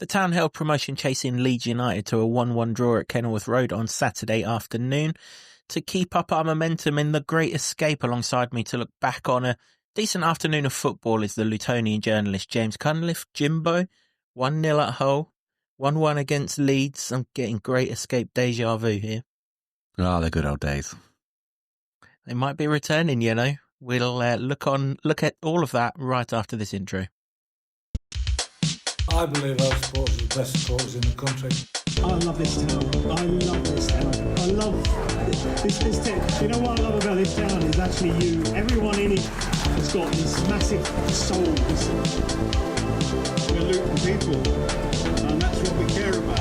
The Town held promotion chasing Leeds United to a 1-1 draw at Kenilworth Road on Saturday afternoon. To keep up our momentum in the Great Escape alongside me to look back on a decent afternoon of football is the Lutonian journalist James Cunliffe. Jimbo, 1-0 at Hull, 1-1 against Leeds. I'm getting Great Escape deja vu here. Oh, the good old days. They might be returning, you know. We'll look at all of that right after this intro. I believe our supporters are the best supporters in the country. I love this town. I love this town. I love this town. You know what I love about this town is actually you. Everyone in it has got this massive soul. We're Luton people, and that's what we care about.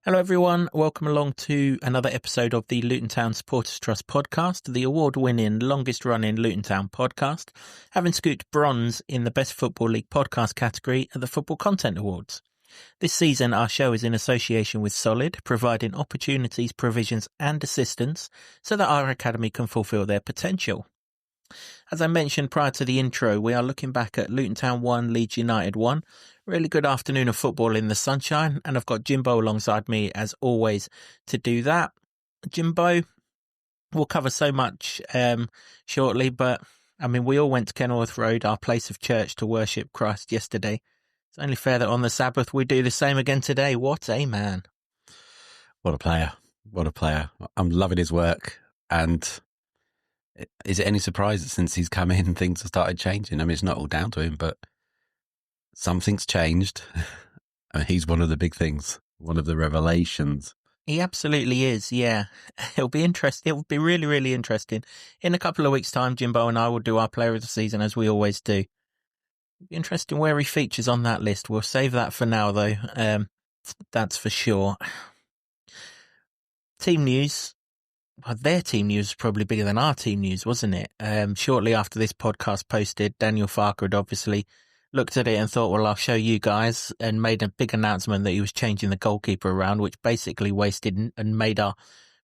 Hello everyone, welcome along to another episode of the Luton Town Supporters Trust podcast, the award-winning, longest-running Luton Town podcast, having scooped bronze in the Best Football League podcast category at the Football Content Awards. This season our show is in association with Solid, providing opportunities, provisions and assistance so that our academy can fulfil their potential. As I mentioned prior to the intro, we are looking back at Luton Town 1, Leeds United 1. Really good afternoon of football in the sunshine, and I've got Jimbo alongside me as always to do that. Jimbo, we'll cover so much shortly, but I mean, we all went to Kenilworth Road, our place of church, to worship Christ yesterday. It's only fair that on the Sabbath we do the same again today. What a man. What a player. What a player. I'm loving his work, and is it any surprise that since he's come in, things have started changing? I mean, it's not all down to him, but something's changed. I mean, he's one of the big things, one of the revelations. He absolutely is, yeah. It'll be interesting. It'll be really, really interesting. In a couple of weeks' time, Jimbo and I will do our player of the season, as we always do. It'll be interesting where he features on that list. We'll save that for now, though. That's for sure. Team news. Well, their team news was probably bigger than our team news, wasn't it? Shortly after this podcast posted, Daniel Farker had obviously looked at it and thought, well, I'll show you guys, and made a big announcement that he was changing the goalkeeper around, which basically wasted and made our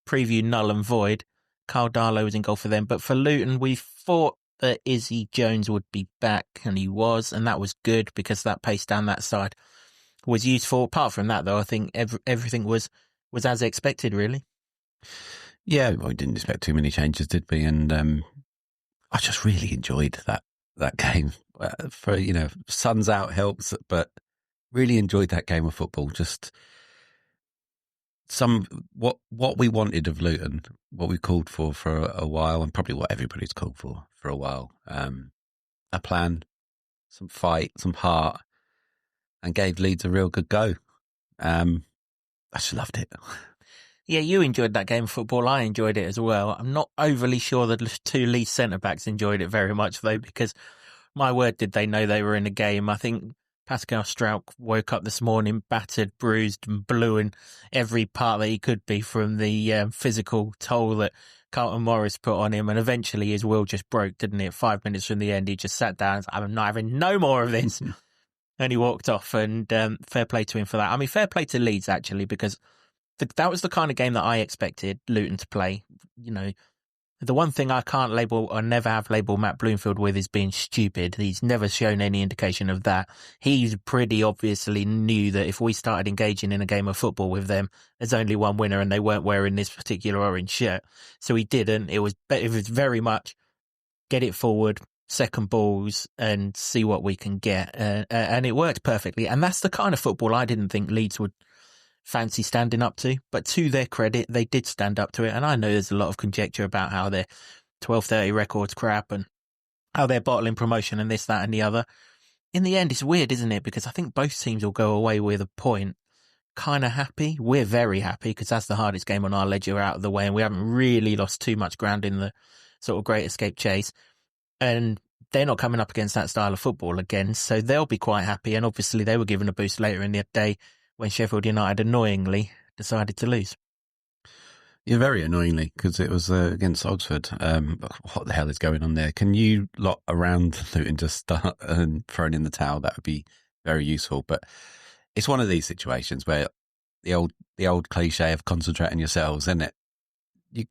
preview null and void. Carl Darlow was in goal for them. But for Luton, we thought that Izzy Jones would be back, and he was, and that was good because that pace down that side was useful. Apart from that, though, I think everything was as expected, really. Yeah, well, we didn't expect too many changes, did we? And I just really enjoyed that game. For, you know, sun's out helps, but really enjoyed that game of football. Just what we wanted of Luton, what we called for a while, and probably what everybody's called for a while. A plan, some fight, some heart, and gave Leeds a real good go. I just loved it. Yeah, you enjoyed that game of football. I enjoyed it as well. I'm not overly sure the two Leeds centre-backs enjoyed it very much, though, because my word, did they know they were in a game. I think Pascal Strauch woke up this morning battered, bruised and blue in every part that he could be from the physical toll that Carlton Morris put on him. And eventually his will just broke, didn't it? 5 minutes from the end, he just sat down and said, I'm not having no more of this. And he walked off, and fair play to him for that. I mean, fair play to Leeds, actually, because that was the kind of game that I expected Luton to play. You know, the one thing I can't label or never have labelled Matt Bloomfield with is being stupid. He's never shown any indication of that. He pretty obviously knew that if we started engaging in a game of football with them, there's only one winner, and they weren't wearing this particular orange shirt. So he didn't. It was very much get it forward, second balls, and see what we can get. And it worked perfectly. And that's the kind of football I didn't think Leeds would fancy standing up to, but to their credit, they did stand up to it. And I know there's a lot of conjecture about how their 12:30 record's crap and how they're bottling promotion and this, that and the other. In the end, it's weird, isn't it? Because I think both teams will go away with a point, kind of happy. We're very happy because that's the hardest game on our ledger out of the way, and we haven't really lost too much ground in the sort of Great Escape chase. And they're not coming up against that style of football again, so they'll be quite happy. And obviously they were given a boost later in the day when Sheffield United annoyingly decided to lose. Yeah, very annoyingly, because it was against Oxford. What the hell is going on there? Can you lot around Luton just start throwing in the towel? That would be very useful. But it's one of these situations where the old cliche of concentrate on yourselves, isn't it?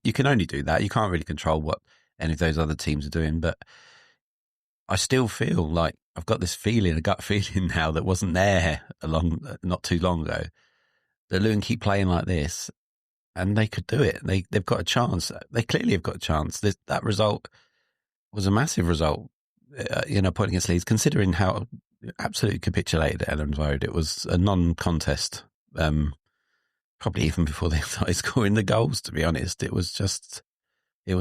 You can only do that. You can't really control what any of those other teams are doing, but I still feel like I've got this feeling, a gut feeling now that wasn't there not too long ago, that Luton keep playing like this and they could do it. They've got a chance. They clearly have got a chance. That result was a massive result, point against Leeds, considering how absolutely capitulated at Elland Road. It was a non-contest, probably even before they started scoring the goals, to be honest. It was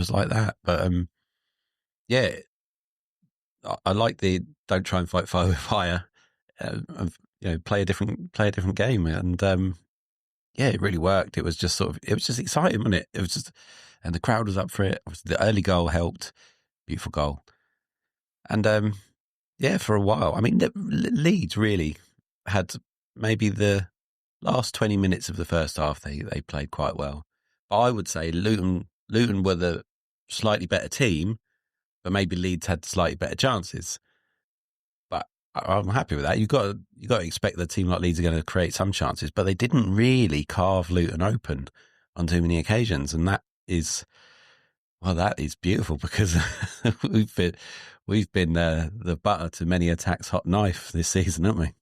like that. But yeah, I like the don't try and fight fire with fire. Play a different game, and yeah, it really worked. It was just exciting, wasn't it? It was just, and the crowd was up for it. The early goal helped, beautiful goal, and yeah, for a while. I mean, Leeds really had maybe the last 20 minutes of the first half. They played quite well, but I would say Luton were the slightly better team. But maybe Leeds had slightly better chances. But I'm happy with that. You've got to expect that a team like Leeds are going to create some chances, but they didn't really carve Luton open on too many occasions, and that is beautiful because we've been the butter to many attacks hot knife this season, haven't we?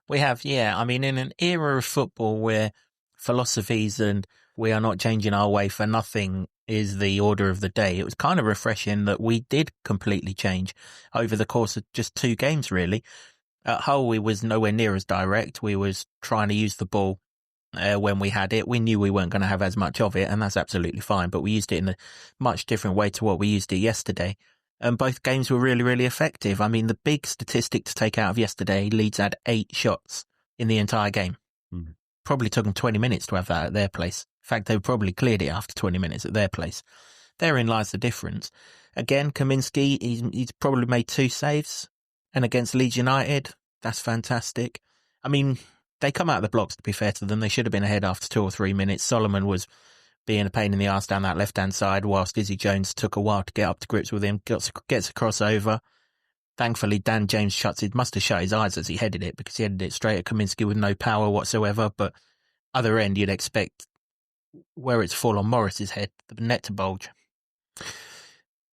We have, yeah. I mean, in an era of football where philosophies and we are not changing our way for nothing is the order of the day, it was kind of refreshing that we did completely change over the course of just 2 games, really. At Hull, we was nowhere near as direct. We was trying to use the ball when we had it. We knew we weren't going to have as much of it, and that's absolutely fine, but we used it in a much different way to what we used it yesterday. And both games were really, really effective. I mean, the big statistic to take out of yesterday, Leeds had 8 shots in the entire game. Mm. Probably took them 20 minutes to have that at their place. In fact, they probably cleared it after 20 minutes at their place. Therein lies the difference. Again, Kaminski, he's probably made 2 saves. And against Leeds United, that's fantastic. I mean, they come out of the blocks, to be fair to them. They should have been ahead after 2 or 3 minutes. Solomon was being a pain in the arse down that left-hand side, whilst Izzy Jones took a while to get up to grips with him, gets a crossover. Thankfully, Dan James must have shut his eyes as he headed it, because he headed it straight at Kaminski with no power whatsoever. But other end, you'd expect where it's fall on Morris's head, the net to bulge.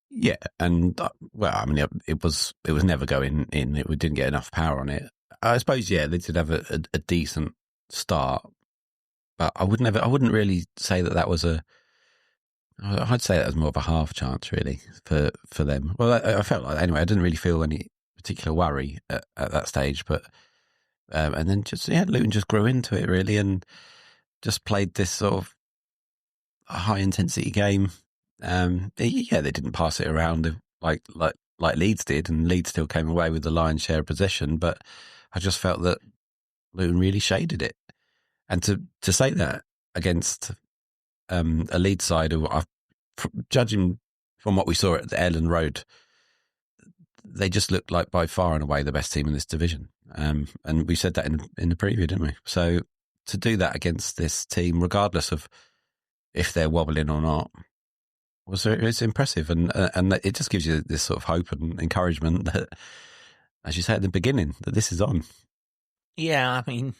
Yeah, and well, I mean, it was never going in. We didn't get enough power on it. I suppose, yeah, they did have a decent start, but I wouldn't really say that was I'd say that was more of a half chance, really, for them. Well, I felt like that anyway. I didn't really feel any particular worry at that stage, but and then Luton just grew into it really, and just played this sort of high intensity game. They didn't pass it around like Leeds did, and Leeds still came away with the lion's share of possession. But I just felt that Luton really shaded it, and to say that against a Leeds side who, judging from what we saw at the Elland Road, they just looked like by far and away the best team in this division. And we said that in the preview, didn't we? So to do that against this team, regardless of if they're wobbling or not, it's impressive, and it just gives you this sort of hope and encouragement that, as you say at the beginning, that this is on. Yeah, I mean,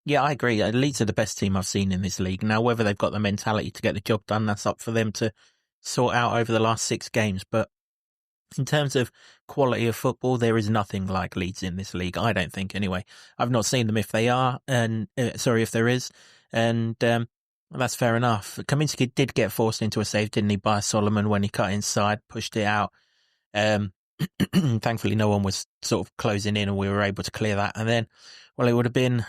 yeah, I agree. Leeds are the best team I've seen in this league. Now, whether they've got the mentality to get the job done, that's up for them to sort out over the last 6 games. But in terms of quality of football, there is nothing like Leeds in this league, I don't think, anyway. I've not seen them if there is, and that's fair enough. Kaminski did get forced into a save, didn't he, by Solomon when he cut inside, pushed it out. Thankfully, no one was sort of closing in and we were able to clear that. And then, well, it would have been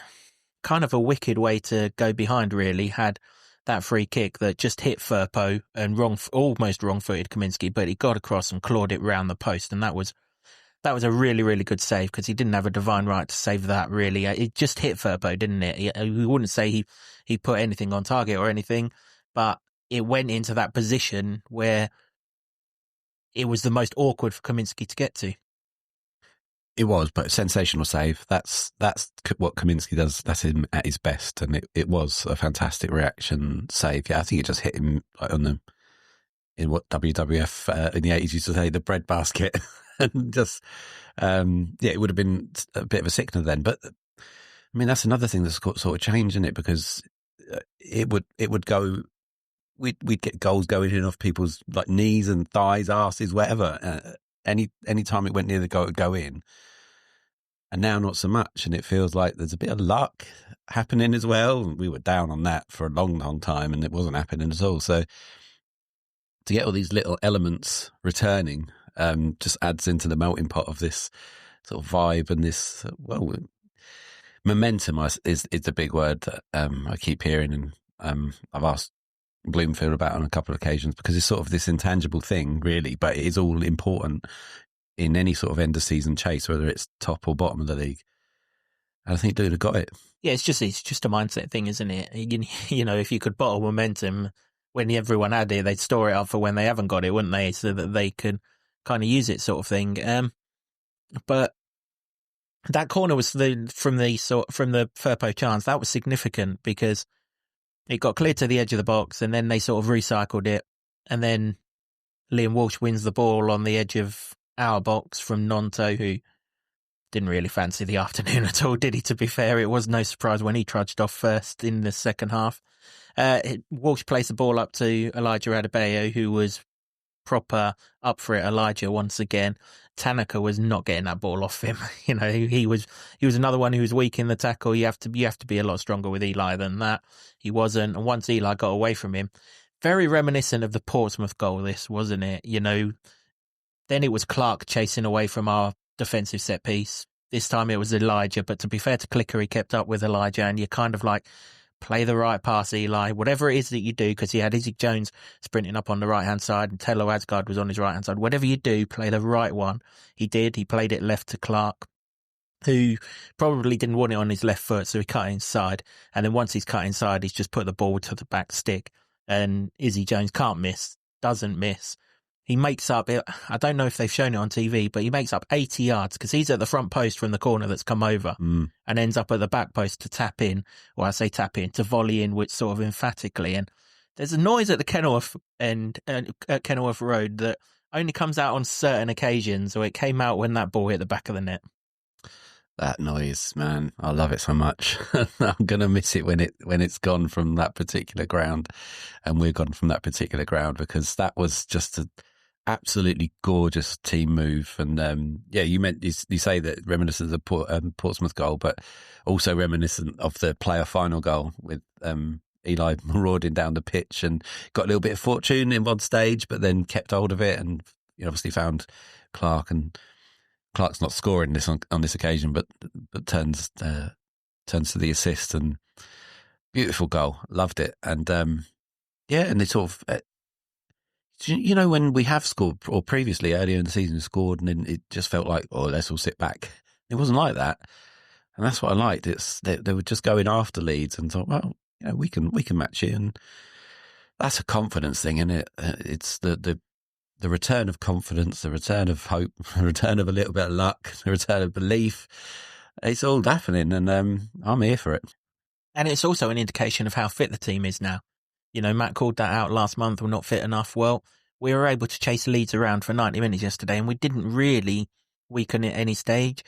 kind of a wicked way to go behind, really, had that free kick that just hit Firpo and almost wrong-footed Kaminski, but he got across and clawed it round the post. And that was a really, really good save, because he didn't have a divine right to save that, really. It just hit Firpo, didn't it? We wouldn't say he put anything on target or anything, but it went into that position where it was the most awkward for Kaminski to get to. It was, but a sensational save. That's what Kaminski does. That's him at his best, and it was a fantastic reaction save. Yeah, I think it just hit him like in what WWF in the 80s used to say, the bread basket. And just, it would have been a bit of a sickener then. But I mean, that's another thing that's sort of changed, isn't it? Because it would go. We'd get goals going in off people's like knees and thighs, asses, whatever. Any time it went near the goal, it would go in. And now not so much, and it feels like there's a bit of luck happening as well. We were down on that for a long, long time, and it wasn't happening at all. So to get all these little elements returning just adds into the melting pot of this sort of vibe and this, momentum is the big word that I keep hearing, and I've asked Bloomfield about on a couple of occasions, because it's sort of this intangible thing, really, but it is all important in any sort of end of season chase, whether it's top or bottom of the league. And I think Duda got it. Yeah, it's just a mindset thing, isn't it? You know, if you could bottle momentum when everyone had it, they'd store it up for when they haven't got it, wouldn't they? So that they could kind of use it, sort of thing. But that corner was from the Firpo chance. That was significant because it got cleared to the edge of the box, and then they sort of recycled it, and then Liam Walsh wins the ball on the edge of our box from Nonto, who didn't really fancy the afternoon at all, did he? To be fair, it was no surprise when he trudged off first in the second half. Walsh placed the ball up to Elijah Adebayo, who was proper up for it. Elijah once again. Tanaka was not getting that ball off him. You know, he was another one who was weak in the tackle. You have to be a lot stronger with Eli than that. He wasn't, and once Eli got away from him, very reminiscent of the Portsmouth goal. This wasn't it? You know. Then it was Clark chasing away from our defensive set piece. This time it was Elijah, but to be fair to Clicker, he kept up with Elijah, and you kind of like play the right pass, Eli, whatever it is that you do, because he had Izzy Jones sprinting up on the right-hand side and Tello Asgard was on his right-hand side. Whatever you do, play the right one. He did. He played it left to Clark, who probably didn't want it on his left foot, so he cut inside. And then once he's cut inside, he's just put the ball to the back stick, and Izzy Jones doesn't miss. He makes up, I don't know if they've shown it on TV, but he makes up 80 yards because he's at the front post from the corner that's come over and ends up at the back post to tap in, or I say tap in, to volley in, which sort of emphatically. And there's a noise at the Kenilworth end, at Kenilworth Road, that only comes out on certain occasions, or it came out when that ball hit the back of the net. That noise, man, I love it so much. I'm going to miss it when it's gone from that particular ground, and we're gone from that particular ground, because that was just a absolutely gorgeous team move. And you say that reminiscent of the Portsmouth goal, but also reminiscent of the player final goal with Eli marauding down the pitch and got a little bit of fortune in one stage, but then kept hold of it, and obviously found Clark, and Clark's not scoring this on this occasion, but turns to the assist, and beautiful goal, loved it. And and they sort of. When we have scored, or previously earlier in the season scored, and then it just felt like, oh, let's all sit back. It wasn't like that, and that's what I liked. They were just going after Leeds and thought, well, we can match it, and that's a confidence thing, isn't it? It's the return of confidence, the return of hope, the return of a little bit of luck, the return of belief. It's all happening, and I'm here for it. And it's also an indication of how fit the team is now. Matt called that out last month. We're not fit enough. Well, we were able to chase Leeds around for 90 minutes yesterday, and we didn't really weaken at any stage.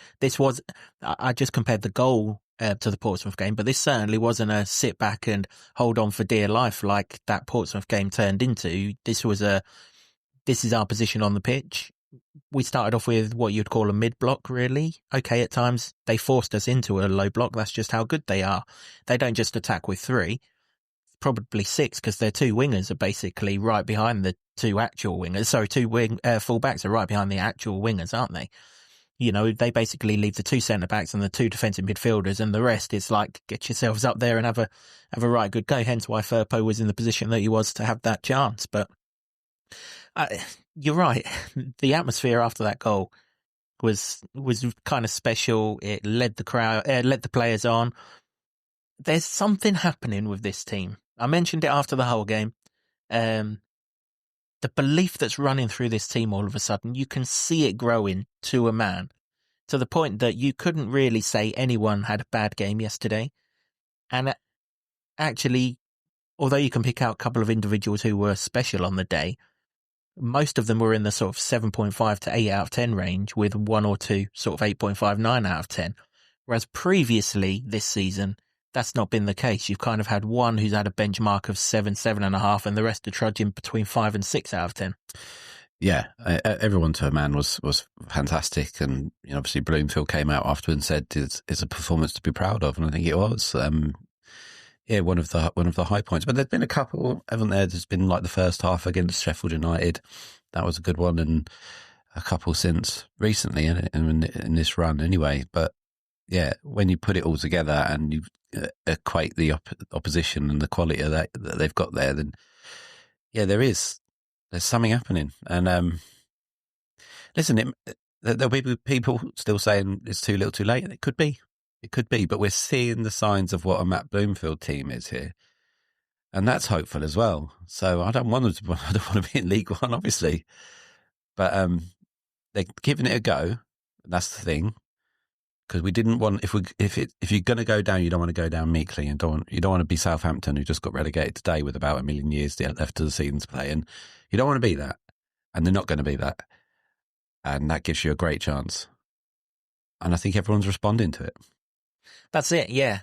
I just compared the goal to the Portsmouth game, but this certainly wasn't a sit back and hold on for dear life like that Portsmouth game turned into. This is our position on the pitch. We started off with what you'd call a mid-block, really. Okay, at times they forced us into a low block. That's just how good they are. They don't just attack with three. Probably six, because their two wingers are basically right behind the two actual wingers. Sorry, full-backs are right behind the actual wingers, aren't they? They basically leave the two centre-backs and the two defensive midfielders, and the rest is like, get yourselves up there and have a right good go. Hence why Firpo was in the position that he was to have that chance. But you're right. The atmosphere after that goal was kind of special. It led the players on. There's something happening with this team. I mentioned it after the whole game. The belief that's running through this team all of a sudden, you can see it growing to a man, to the point that you couldn't really say anyone had a bad game yesterday. And actually, although you can pick out a couple of individuals who were special on the day, most of them were in the sort of 7.5 to 8 out of 10 range, with one or two sort of 8.5, 9 out of 10. Whereas previously this season, that's not been the case. You've kind of had one who's had a benchmark of 7, 7.5, and the rest are trudging between 5 and 6 out of 10. Yeah, everyone to a man was fantastic, and obviously Bloomfield came out after and said it's a performance to be proud of, and I think it was. One of the high points. But there's been a couple, haven't there? There's been like the first half against Sheffield United, that was a good one, and a couple since recently in this run anyway. But yeah, when you put it all together and you equate the opposition and the quality of that they've got there, then yeah, there's something happening. And listen, there'll be people still saying it's too little too late. It could be, but we're seeing the signs of what a Matt Bloomfield team is here. And that's hopeful as well. So I don't want to be in League One, obviously. But they're giving it a go. That's the thing. Because we didn't want, if you're going to go down, you don't want to go down meekly, and you don't want to be Southampton, who just got relegated today with about 1 million years left of the season to play, and you don't want to be that, and they're not going to be that, and that gives you a great chance, and I think everyone's responding to it. That's it, yeah.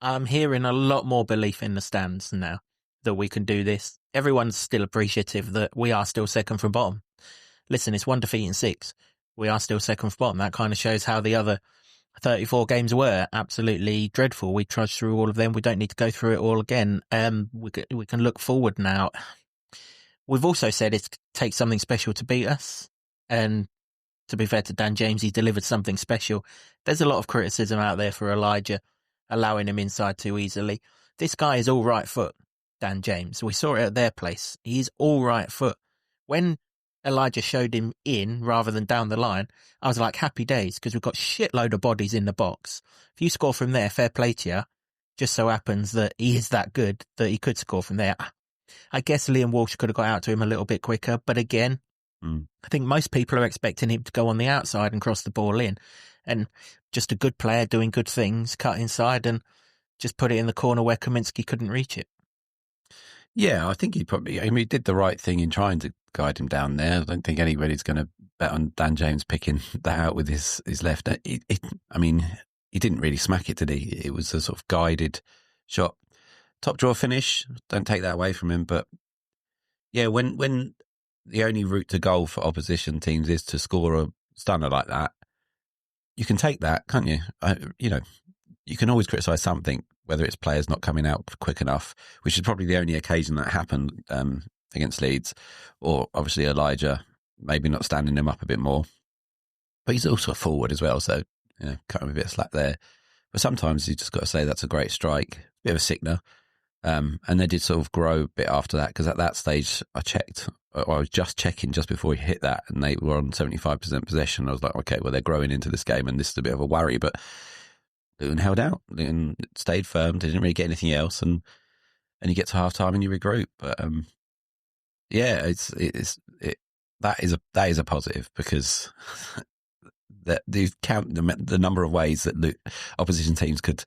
I'm hearing a lot more belief in the stands now that we can do this. Everyone's still appreciative that we are still second from bottom. Listen, it's 1 defeat in 6. We are still second from bottom. That kind of shows how the other 34 games were absolutely dreadful. We trudged through all of them. We don't need to go through it all again. We can look forward now. We've also said it takes something special to beat us. And to be fair to Dan James, he delivered something special. There's a lot of criticism out there for Elijah allowing him inside too easily. This guy is all right foot, Dan James. We saw it at their place. He's all right foot. When Elijah showed him in rather than down the line, I was like, happy days, because we've got shitload of bodies in the box. If you score from there, fair play to you. Just so happens that he is that good that he could score from there. I guess Liam Walsh could have got out to him a little bit quicker, but again, I think most people are expecting him to go on the outside and cross the ball in, and just a good player doing good things, cut inside and just put it in the corner where Kaminsky couldn't reach it. Yeah, I think he did the right thing in trying to guide him down there. I don't think anybody's going to bet on Dan James picking that out with his left. He didn't really smack it, did he? It was a sort of guided shot. Top draw finish, don't take that away from him. But yeah, when the only route to goal for opposition teams is to score a stunner like that, you can take that, can't you? You can always criticise something, whether it's players not coming out quick enough, which is probably the only occasion that happened against Leeds, or obviously Elijah maybe not standing him up a bit more. But he's also a forward as well, so cut him a bit of slack there. But sometimes you just got to say that's a great strike, a bit of a sickener. And they did sort of grow a bit after that, because at that stage I was just checking just before he hit that, and they were on 75% possession. I was like, okay, well, they're growing into this game, and this is a bit of a worry, but Luton held out. Luton stayed firm. They didn't really get anything else, and you get to half time and you regroup. But yeah, that is a positive, because that you count the number of ways that opposition teams could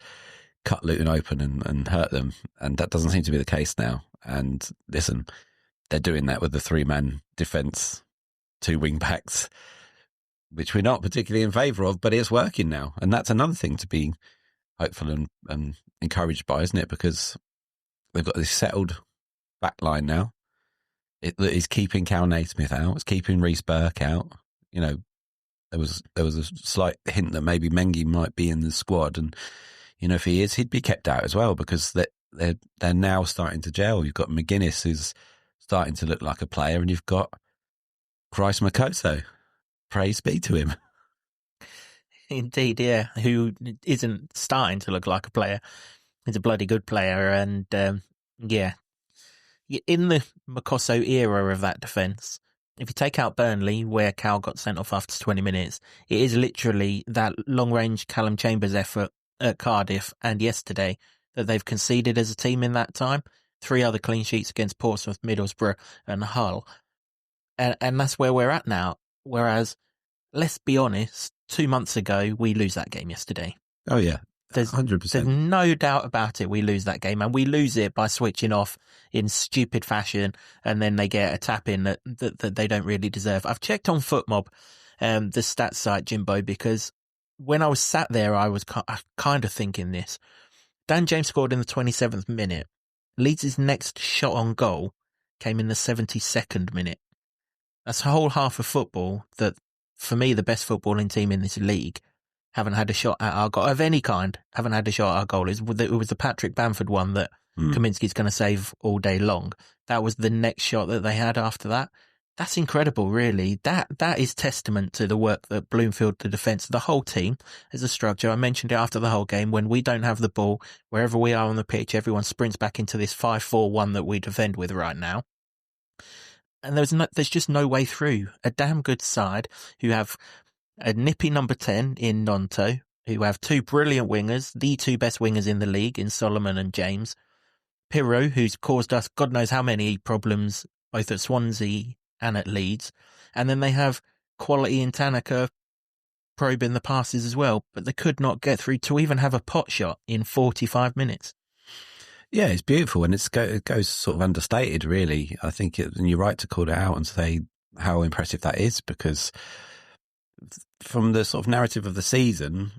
cut Luton open and hurt them, and that doesn't seem to be the case now. And listen, they're doing that with the 3-man defence, 2 wing backs, which we're not particularly in favour of, but it's working now. And that's another thing to be hopeful and encouraged by, isn't it? Because they've got this settled back line now. It is keeping Cal Naismith out. It's keeping Reece Burke out. There was a slight hint that maybe Mengi might be in the squad, and if he is, he'd be kept out as well, because they're now starting to gel. You've got McGuinness, who's starting to look like a player, and you've got Christ Makosso. Praise be to him. Indeed, yeah. Who isn't starting to look like a player. He's a bloody good player. And yeah, in the Makosso era of that defence, if you take out Burnley, where Cal got sent off after 20 minutes, it is literally that long-range Callum Chambers effort at Cardiff and yesterday that they've conceded as a team in that time. 3 other clean sheets against Portsmouth, Middlesbrough and Hull. And that's where we're at now. Whereas, let's be honest, 2 months ago, we lose that game yesterday. Oh, yeah. 100%. There's no doubt about it. We lose that game, and we lose it by switching off in stupid fashion, and then they get a tap in that they don't really deserve. I've checked on FootMob, the stats site, Jimbo, because when I was sat there, I was kind of thinking this. Dan James scored in the 27th minute. Leeds' next shot on goal came in the 72nd minute. That's a whole half of football that, for me, the best footballing team in this league haven't had a shot at our goal of any kind. Haven't had a shot at our goal. It was the Patrick Bamford one that Kaminsky's going to save all day long. That was the next shot that they had after that. That's incredible, really. That is testament to the work that Bloomfield, the defence, the whole team as a structure. I mentioned it after the whole game. When we don't have the ball, wherever we are on the pitch, everyone sprints back into this 5-4-1 that we defend with right now. And there's just no way through. A damn good side who have a nippy number 10 in Nonto, who have two brilliant wingers, the two best wingers in the league in Solomon and James. Pirro, who's caused us God knows how many problems, both at Swansea and at Leeds. And then they have quality in Tanaka probing the passes as well, but they could not get through to even have a pot shot in 45 minutes. Yeah, it's beautiful, and it goes sort of understated, really. I think and you're right to call it out and say how impressive that is, because from the sort of narrative of the season,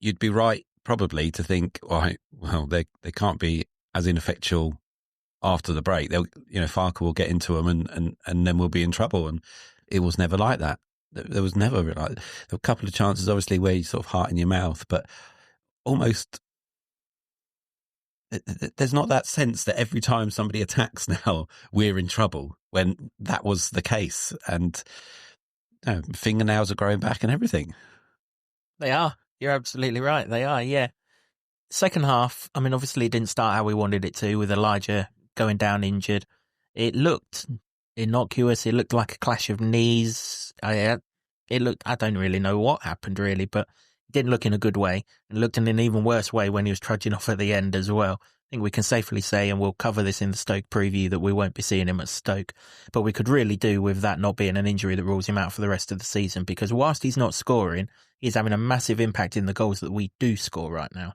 you'd be right probably to think, well, they can't be as ineffectual after the break. Farke will get into them and then we'll be in trouble. And it was never like that. There was never like, there were a couple of chances, obviously, where you sort of heart in your mouth, but almost there's not that sense that every time somebody attacks now, we're in trouble, when that was the case. And fingernails are growing back and everything. They are. You're absolutely right. They are, yeah. Second half, I mean, obviously it didn't start how we wanted it to, with Elijah going down injured. It looked innocuous. It looked like a clash of knees. I don't really know what happened, really, but it didn't look in a good way. It looked in an even worse way when he was trudging off at the end as well. I think we can safely say, and we'll cover this in the Stoke preview, that we won't be seeing him at Stoke. But we could really do with that not being an injury that rules him out for the rest of the season, because whilst he's not scoring, he's having a massive impact in the goals that we do score right now.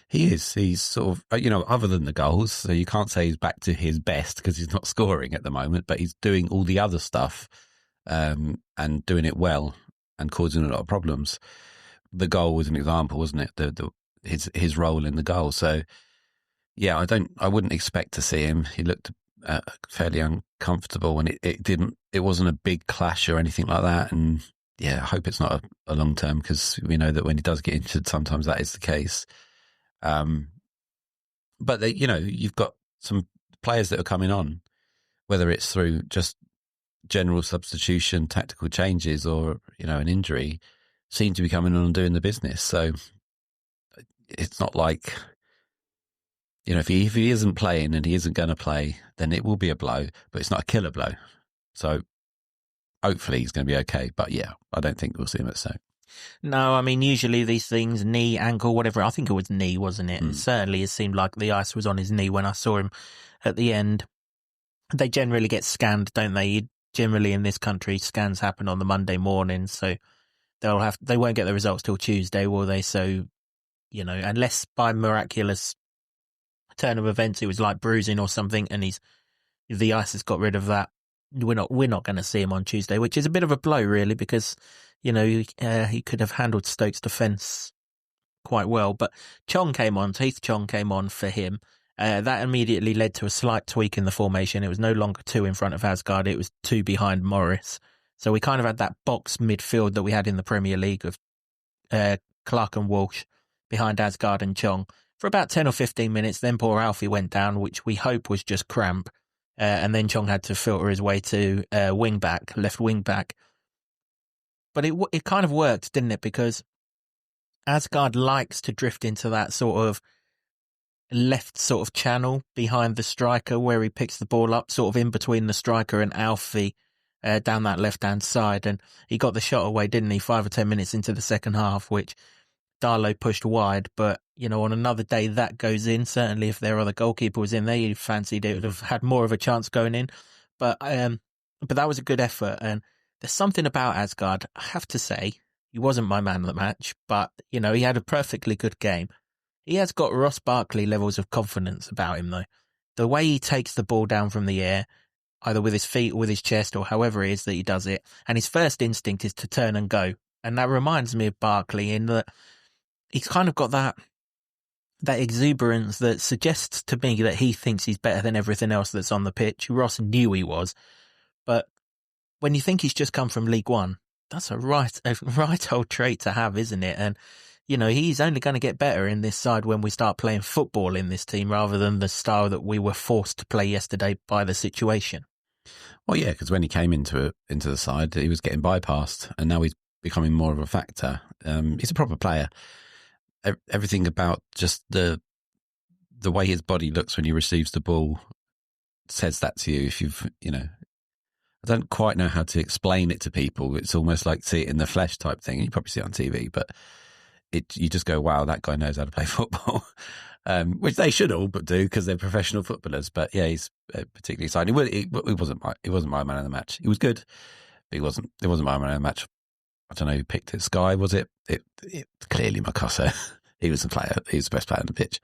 He is. He's sort of, other than the goals, so you can't say he's back to his best because he's not scoring at the moment, but he's doing all the other stuff and doing it well and causing a lot of problems. The goal was an example, wasn't it? His role in the goal. So, yeah, I wouldn't expect to see him. He looked fairly uncomfortable, and it wasn't a big clash or anything like that. And yeah, I hope it's not a long term, because we know that when he does get injured, sometimes that is the case. But you've got some players that are coming on, whether it's through just general substitution, tactical changes, or an injury, seem to be coming on and doing the business. So it's not like if he isn't playing and he isn't going to play, then it will be a blow, but it's not a killer blow. So hopefully he's going to be okay. But yeah, I don't think we'll see him at Stoke. No, I mean, usually these things, knee, ankle, whatever, I think it was knee, wasn't it? Certainly it seemed like the ice was on his knee when I saw him at the end. They generally get scanned, don't they? Generally in this country, scans happen on the Monday morning, so they won't get the results till Tuesday, will they? So, unless by miraculous turn of events it was like bruising or something, and the ice has got rid of that, we're not going to see him on Tuesday, which is a bit of a blow, really, because he could have handled Stoke's defence quite well. But Heath Chong came on for him. That immediately led to a slight tweak in the formation. It was no longer 2 in front of Asgard, it was 2 behind Morris. So we kind of had that box midfield that we had in the Premier League of Clark and Walsh behind Asgard and Chong for about 10 or 15 minutes. Then poor Alfie went down, which we hope was just cramp. And then Chong had to filter his way to left wing back. But it kind of worked, didn't it? Because Asgard likes to drift into that sort of left sort of channel behind the striker where he picks the ball up, sort of in between the striker and Alfie down that left-hand side. And he got the shot away, didn't he, 5 or 10 minutes into the second half, which Darlow pushed wide. But, on another day that goes in. Certainly if their other goalkeeper was in there, you fancied it would have had more of a chance going in. But that was a good effort. And there's something about Asgard, I have to say, he wasn't my man of the match, but, he had a perfectly good game. He has got Ross Barkley levels of confidence about him, though. The way he takes the ball down from the air, either with his feet or with his chest or however it is that he does it, and his first instinct is to turn and go. And that reminds me of Barkley in that he's kind of got that exuberance that suggests to me that he thinks he's better than everything else that's on the pitch. Ross knew he was, but when you think he's just come from League One, that's a right old trait to have, isn't it? And, you know, he's only going to get better in this side when we start playing football in this team rather than the style that we were forced to play yesterday by the situation. Well, yeah, because when he came into the side, he was getting bypassed, and now he's becoming more of a factor. He's a proper player. Everything about just the way his body looks when he receives the ball says that to you. If you've, you know, I don't quite know how to explain it to people. It's almost like see it in the flesh type thing. You probably see it on TV, but you just go, wow, that guy knows how to play football, which they should all but do because they're professional footballers. But yeah, he's particularly exciting. He wasn't my man of the match. He was good, but it wasn't my man of the match. I don't know who picked it. Sky, was it? It clearly Makosso. He was the player. He was the best player on the pitch.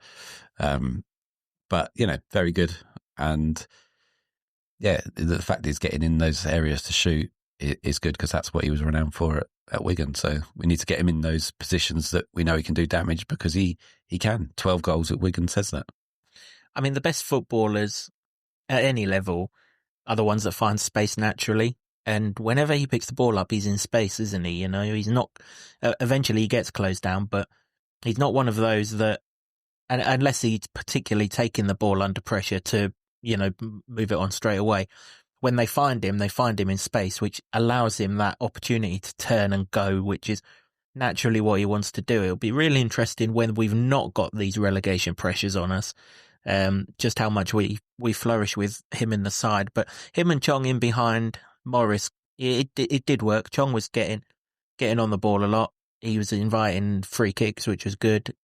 But, you know, very good. And yeah, the fact he's getting in those areas to shoot is good because that's what he was renowned for at Wigan. So we need to get him in those positions that we know he can do damage because he can. 12 goals at Wigan says that. I mean, the best footballers at any level are the ones that find space naturally. And whenever he picks the ball up, he's in space, isn't he? You know, he's not, eventually he gets closed down, but he's not one of those that, and unless he's particularly taking the ball under pressure to, you know, move it on straight away. When they find him in space, which allows him that opportunity to turn and go, which is naturally what he wants to do. It'll be really interesting when we've not got these relegation pressures on us, just how much we flourish with him in the side. But him and Chong in behind Morris, it did work. Chong was getting on the ball a lot. He was inviting free kicks, which was good.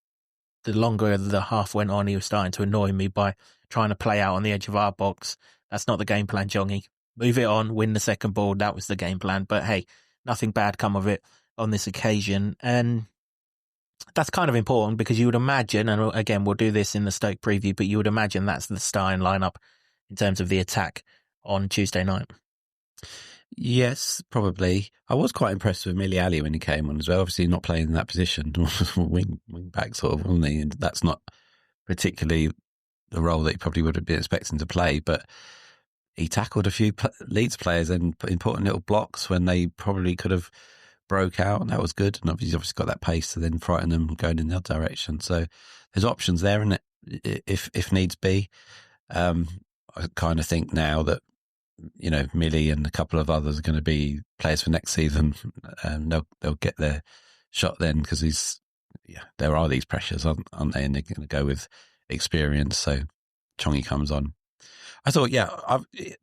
The longer the half went on, he was starting to annoy me by trying to play out on the edge of our box. That's not the game plan, Chongy. Move it on, win the second ball. That was the game plan. But hey, nothing bad come of it on this occasion. And that's kind of important because you would imagine, and again, we'll do this in the Stoke preview, but you would imagine that's the starting lineup in terms of the attack on Tuesday night. Yes, probably. I was quite impressed with Amari'i Ali when he came on as well. Obviously, not playing in that position, wing back sort of, wasn't he? And that's not particularly the role that he probably would have been expecting to play. But he tackled a few Leeds players in important little blocks when they probably could have broke out, and that was good. And obviously got that pace to then frighten them going in the other direction. So there's options there, isn't it? If needs be. I kind of think now that, you know, Millie and a couple of others are going to be players for next season, and they'll get their shot then because there are these pressures, aren't they? And they're going to go with experience. So Chongi comes on. I thought,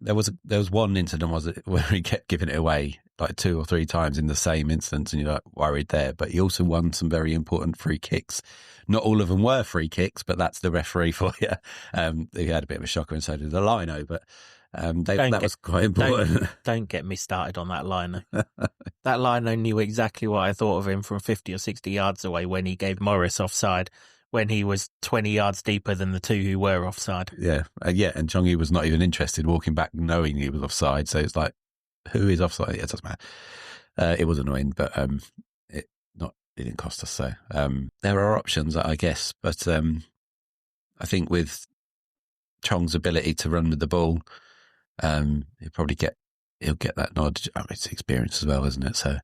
there was one incident where he kept giving it away like 2 or 3 times in the same instance, and you're like worried there. But he also won some very important free kicks. Not all of them were free kicks, but that's the referee for you. He had a bit of a shocker, and so did the Lino, but. That was quite important. Don't get me started on that Lino. That Lino knew exactly what I thought of him from 50 or 60 yards away when he gave Morris offside, when he was 20 yards deeper than the 2 who were offside. Yeah, and Chongi was not even interested walking back knowing he was offside. So it's like, who is offside? It doesn't matter. It was annoying, but it didn't cost us. So there are options, I guess. But I think with Chong's ability to run with the ball, he'll get that nod. I mean, it's experience as well, isn't it? So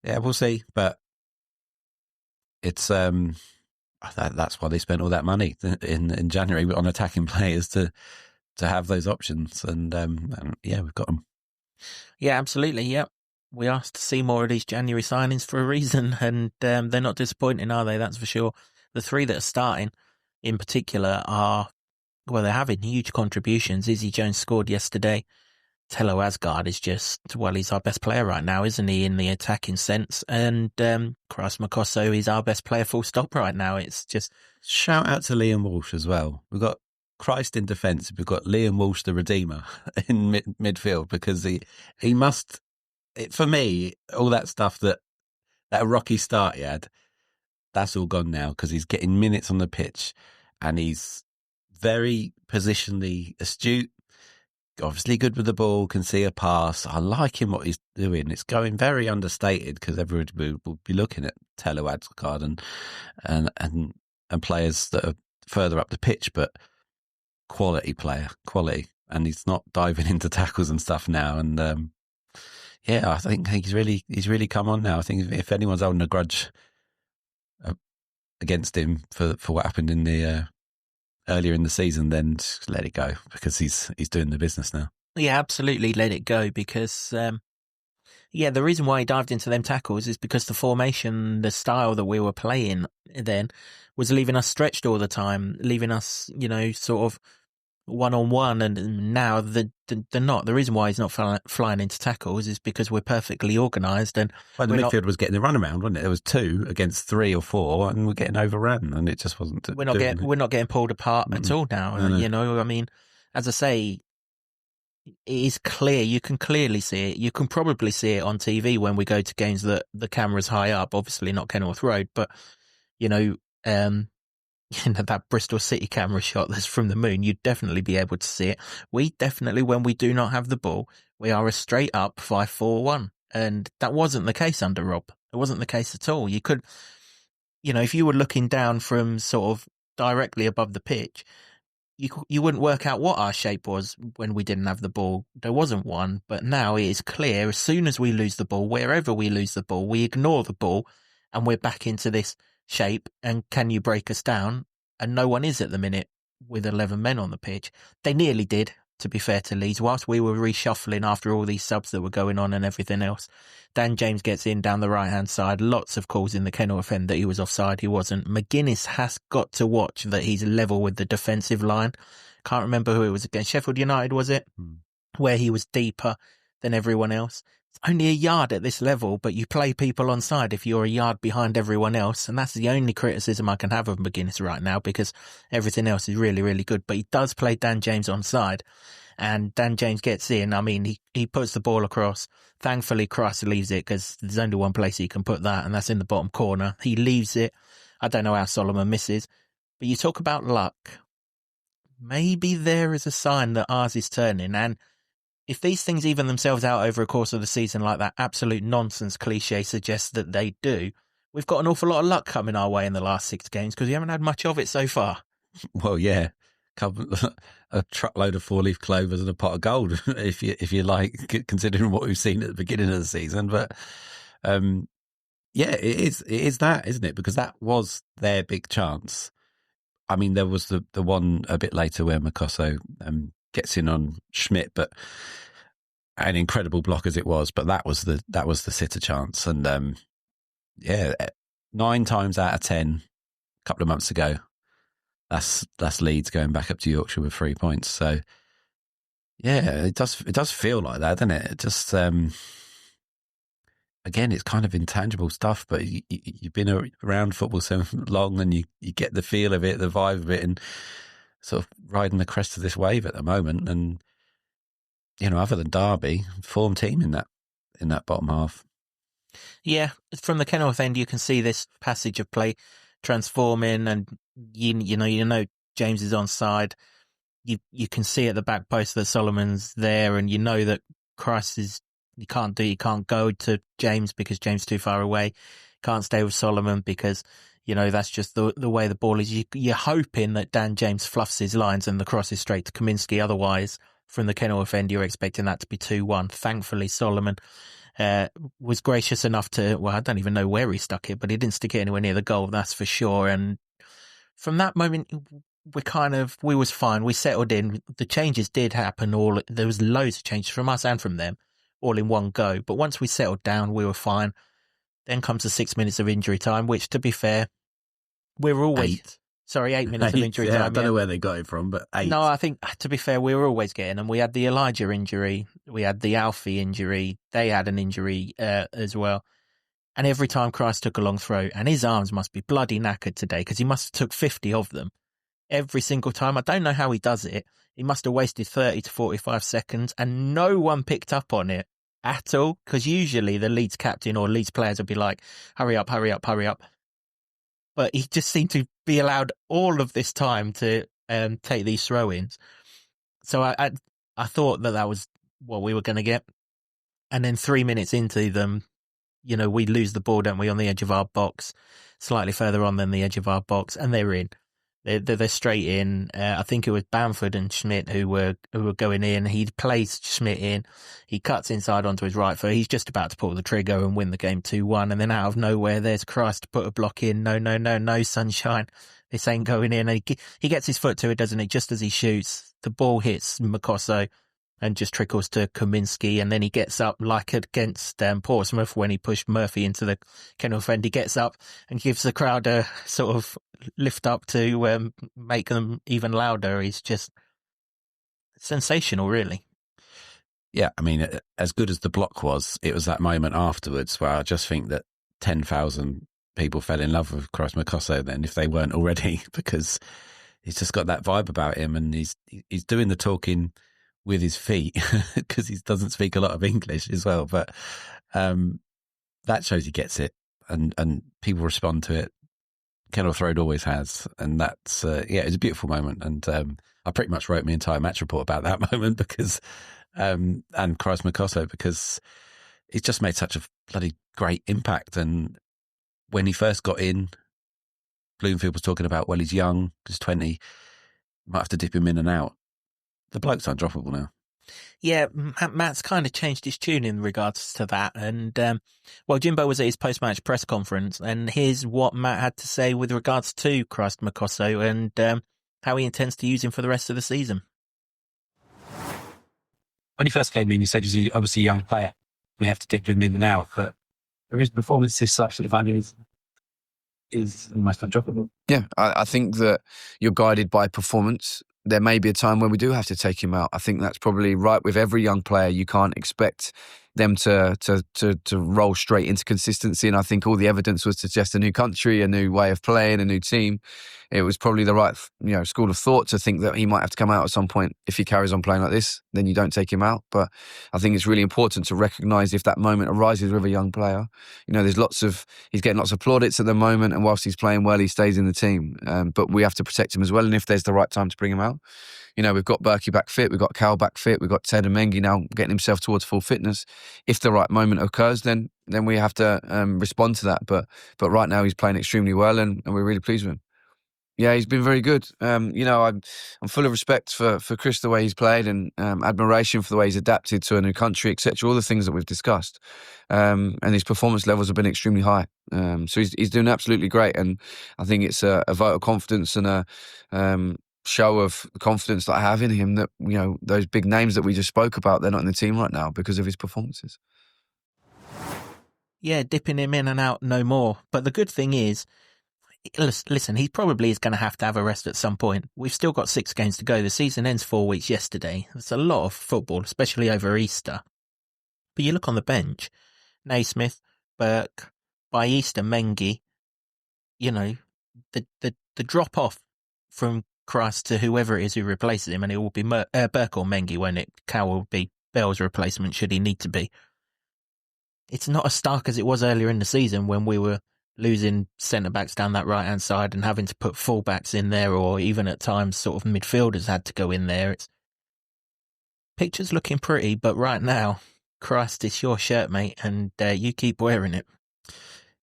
yeah, we'll see. But it's that's why they spent all that money in January on attacking players to have those options, and yeah, we've got them. Yeah, absolutely. Yeah, we asked to see more of these January signings for a reason, and they're not disappointing, are they? That's for sure. The 3 that are starting, in particular, they're having huge contributions. Izzy Jones scored yesterday. Tello Asgard is he's our best player right now, isn't he, in the attacking sense? And Christ Makosso is our best player full stop right now. It's just... Shout out to Liam Walsh as well. We've got Christ in defence. We've got Liam Walsh, the Redeemer, in midfield, because he must... for me, all that stuff, that rocky start he had, that's all gone now because he's getting minutes on the pitch and he's very positionally astute. obviously good with the ball, can see a pass. I like him what he's doing. It's going very understated because everybody will be looking at Telo Adskard and players that are further up the pitch, but quality player, quality. And he's not diving into tackles and stuff now. And I think he's really come on now. I think if anyone's holding a grudge against him for what happened in the earlier in the season, then just let it go because he's doing the business now. Yeah, absolutely, let it go because the reason why he dived into them tackles is because the formation, the style that we were playing then was leaving us stretched all the time, leaving us, sort of one-on-one, and now they're not. The reason why he's not flying into tackles is because we're perfectly organised. And the midfield was getting the runaround, wasn't it? There was 2 against 3 or 4, and we're getting overrun, and it just wasn't. We're not getting pulled apart at all now. I mean, as I say, it is clear. You can clearly see it. You can probably see it on TV when we go to games that the camera's high up. Obviously, not Kenilworth Road, but that Bristol City camera shot that's from the moon, you'd definitely be able to see it. We definitely, when we do not have the ball, we are a straight up 5-4-1. And that wasn't the case under Rob. It wasn't the case at all. You could, if you were looking down from sort of directly above the pitch, you wouldn't work out what our shape was when we didn't have the ball. There wasn't one, but now it is clear. As soon as we lose the ball, wherever we lose the ball, we ignore the ball and we're back into this shape, and can you break us down? And no one is at the minute with 11 men on the pitch. They nearly did, to be fair to Leeds, whilst we were reshuffling after all these subs that were going on and everything else. Dan James gets in down the right-hand side. Lots of calls in the Kenilworth end that he was offside. He wasn't. McGuinness has got to watch that he's level with the defensive line. Can't remember who it was against. Sheffield United, was it? Where he was deeper than everyone else. It's only a yard at this level, but you play people onside if you're a yard behind everyone else. And that's the only criticism I can have of McGuinness right now, because everything else is really, really good. But he does play Dan James onside, and Dan James gets in. I mean, he puts the ball across. Thankfully, Christ leaves it, because there's only one place he can put that, and that's in the bottom corner. He leaves it. I don't know how Solomon misses. But you talk about luck. Maybe there is a sign that ours is turning. And if these things even themselves out over a course of the season, like that absolute nonsense cliche suggests that they do, we've got an awful lot of luck coming our way in the last 6 games, because we haven't had much of it so far. Well, yeah, a truckload of 4-leaf clovers and a pot of gold, if you like, considering what we've seen at the beginning of the season. But it is that, isn't it? Because that was their big chance. I mean, there was the one a bit later where Makosso gets in on Schmidt, but an incredible block as it was. But that was the sitter chance, and 9 times out of 10, a couple of months ago, that's Leeds going back up to Yorkshire with 3 points. So yeah, it does feel like that, doesn't it? It just again, it's kind of intangible stuff, but you've been around football so long, and you get the feel of it, the vibe of it, and sort of riding the crest of this wave at the moment. And other than Derby, form team in that bottom half. Yeah, from the Kenilworth end, you can see this passage of play transforming, and you know James is on side. You can see at the back post that Solomon's there, and you know that Christ is. You can't go to James because James is too far away. Can't stay with Solomon because that's just the way the ball is. You're hoping that Dan James fluffs his lines and the cross is straight to Kaminsky. Otherwise, from the Kenilworth end, you're expecting that to be 2-1. Thankfully, Solomon was gracious enough to, well, I don't even know where he stuck it, but he didn't stick it anywhere near the goal, that's for sure. And from that moment, we was fine. We settled in. The changes did happen. There was loads of changes from us and from them, all in one go. But once we settled down, we were fine. Then comes the 6 minutes of injury time, which, to be fair, we were always... 8 minutes of injury time. I don't know where they got it from, but 8. No, I think, to be fair, we were always getting them. We had the Elijah injury. We had the Alfie injury. They had an injury as well. And every time Christ took a long throw, and his arms must be bloody knackered today, because he must have took 50 of them. Every single time. I don't know how he does it. He must have wasted 30 to 45 seconds, and no one picked up on it at all, because usually the Leeds captain or Leeds players would be like, hurry up, hurry up, hurry up. But he just seemed to be allowed all of this time to take these throw-ins. So I I thought that was what we were going to get. And then 3 minutes into them, we lose the ball, don't we, on the edge of our box, slightly further on than the edge of our box, and they're in. They're straight in. I think it was Bamford and Schmidt who were going in. He'd placed Schmidt in. He cuts inside onto his right foot. He's just about to pull the trigger and win the game 2-1. And then out of nowhere, there's Christ to put a block in. No, sunshine. This ain't going in. And he gets his foot to it, doesn't he? Just as he shoots, the ball hits Makosso and just trickles to Kaminsky, and then he gets up like against Portsmouth when he pushed Murphy into the Kenilworth end. He gets up and gives the crowd a sort of lift up to make them even louder. He's just sensational, really. Yeah, I mean, as good as the block was, it was that moment afterwards where I just think that 10,000 people fell in love with Christ Makosso then, if they weren't already, because he's just got that vibe about him, and he's doing the talking with his feet because he doesn't speak a lot of English as well. But that shows he gets it, and people respond to it. Kenilworth Road always has, and that's it's a beautiful moment. And I pretty much wrote my entire match report about that moment because and Christ Makosso, because he's just made such a bloody great impact. And when he first got in, Bloomfield was talking about, well, he's young, he's 20, might have to dip him in and out. The bloke's undroppable now. Yeah, Matt's kind of changed his tune in regards to that. And, Jimbo was at his post-match press conference, and here's what Matt had to say with regards to Christ Makosso and how he intends to use him for the rest of the season. When he first came in, you said he's obviously a young player. We have to dip him in and out, but his performance is such that value is almost undroppable. Yeah, I think that you're guided by performance. There may be a time when we do have to take him out. I think that's probably right with every young player. You can't expect them to roll straight into consistency. And I think all the evidence was to suggest a new country, a new way of playing, a new team. It was probably the right, school of thought to think that he might have to come out at some point. If he carries on playing like this, then you don't take him out. But I think it's really important to recognise if that moment arises with a young player. He's getting lots of plaudits at the moment, and whilst he's playing well, he stays in the team. But we have to protect him as well. And if there's the right time to bring him out, we've got Berkey back fit, we've got Cal back fit, we've got Ted and Mengi now getting himself towards full fitness. If the right moment occurs, then we have to respond to that. But right now he's playing extremely well, and we're really pleased with him. Yeah, he's been very good. I'm full of respect for Chris, the way he's played, and admiration for the way he's adapted to a new country, etc. All the things that we've discussed. And his performance levels have been extremely high. So he's doing absolutely great. And I think it's a vote of confidence and a show of confidence that I have in him that, those big names that we just spoke about, they're not in the team right now because of his performances. Yeah, dipping him in and out no more. But the good thing is, listen, he probably is going to have a rest at some point. We've still got 6 games to go. The season ends 4 weeks yesterday. It's a lot of football, especially over Easter. But you look on the bench, Naismith, Burke, by Easter, Mengi, the drop-off from Christ to whoever it is who replaces him, and it will be Burke or Mengi, won't it? Cal will be Bell's replacement should he need to be. It's not as stark as it was earlier in the season when we were losing centre-backs down that right-hand side and having to put full-backs in there, or even at times sort of midfielders had to go in there. Picture's looking pretty, but right now, Christ, it's your shirt, mate, and you keep wearing it.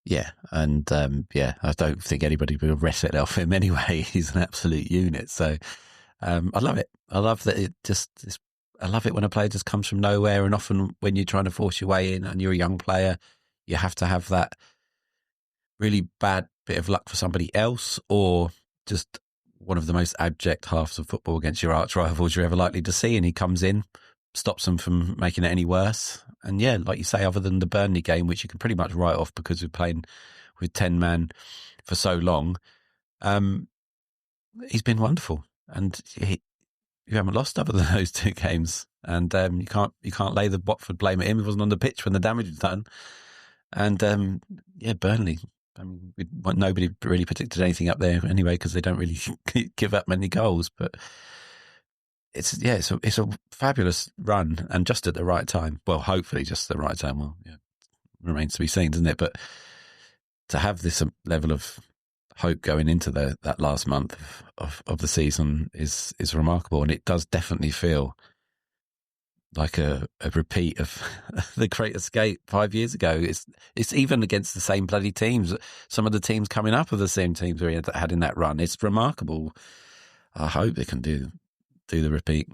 Yeah, and I don't think anybody will wrest it off him anyway. He's an absolute unit. So I love it. I love that I love it when a player just comes from nowhere, and often when you're trying to force your way in and you're a young player, you have to have that really bad bit of luck for somebody else, or just one of the most abject halves of football against your arch rivals you're ever likely to see, and he comes in, stops them from making it any worse. And yeah, like you say, other than the Burnley game, which you can pretty much write off because we're playing with 10 man for so long, he's been wonderful, and you haven't lost other than those 2 games, and you can't lay the Watford blame at him. He wasn't on the pitch when the damage was done. And Burnley, nobody really predicted anything up there anyway because they don't really give up many goals. But it's a fabulous run, and just at the right time. Well, hopefully just at the right time. Well, yeah, remains to be seen, doesn't it? But to have this level of hope going into that last month of the season is remarkable, and it does definitely feel like a repeat of the Great Escape 5 years ago. It's even against the same bloody teams. Some of the teams coming up are the same teams we had in that run. It's remarkable. I hope they can do the repeat.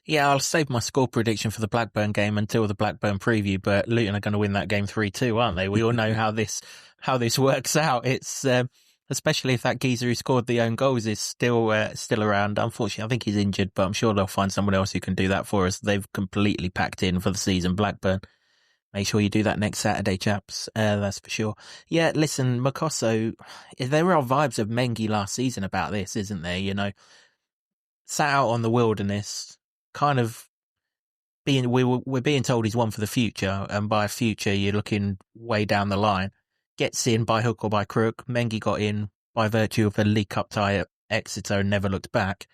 Yeah, I'll save my score prediction for the Blackburn game until the Blackburn preview, but Luton are going to win that game 3-2, aren't they? We all know how this works out. It's especially if that geezer who scored the own goals is still around. Unfortunately, I think he's injured, but I'm sure they'll find someone else who can do that for us. They've completely packed in for the season, Blackburn. Make sure you do that next Saturday, chaps. That's for sure. Yeah, listen, Makosso, there are vibes of Mengi last season about this, isn't there? You know, sat out on the wilderness, kind of we're being told he's one for the future, and by future you're looking way down the line. Gets in by hook or by crook. Mengi got in by virtue of a League Cup tie at Exeter and never looked back.